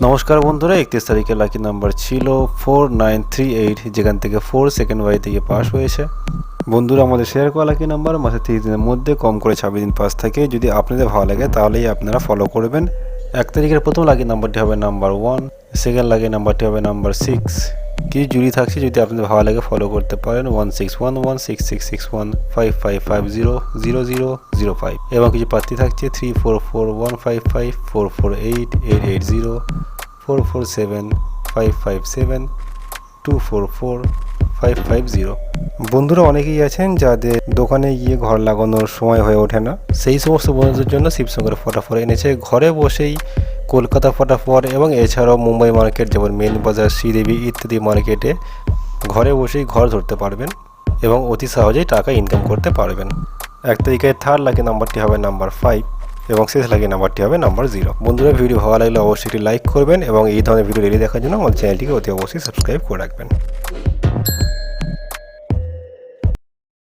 নমস্কার বন্ধুরা, 31 তারিখে লাকি নাম্বার ছিল 4938, যেখান থেকে 4 সেকেন্ড বাই থেকে পাস হয়েছে। বন্ধুরা, আমাদের শেয়ার করা লাকি নাম্বার মাসে 30 দিনের মধ্যে কম করে 26 দিন পাস থাকে। যদি আপনাদের ভালো লাগে তাহলেই আপনারা ফলো করবেন। 1 তারিখের প্রথম লাকি নাম্বারটি হবে নাম্বার 1, সেকেন্ড লাকি নাম্বারটি হবে নাম্বার 6। কিছু জুড়ি থাকছে, যদি আপনাদের ভালো লাগে ফলো করতে পারেন 1611666555500005 এবং কিছু প্রার্থী থাকছে 344155448880 447557244550। বন্ধুরা, অনেকেই আছেন যাদের দোকানে গিয়ে ঘর লাগানোর সময় হয়ে ওঠে না। সেই সমস্ত বন্ধুদের জন্য শিবশঙ্কর ফটাফট এনেছে ঘরে বসেই কলকাতা ফটাফট এবং এছাড়াও মুম্বাই মার্কেট যেমন মেন বাজার, শ্রীদেবী ইত্যাদি মার্কেটে ঘরে বসেই ঘর ধরতে পারবেন এবং অতি সহজেই টাকা ইনকাম করতে পারবেন। 1 তারিখের থার্ড লাকি নাম্বারটি হবে নাম্বার 5 এবং শেষ লাকি নাম্বারটি হবে নাম্বার 0। বন্ধুরা, ভিডিও ভালো লাগলে অবশ্যই একটি লাইক করবেন এবং এই ধরনের ভিডিও ডেইলি দেখার জন্য আমাদের চ্যানেলটিকে অতি অবশ্যই সাবস্ক্রাইব করে রাখবেন।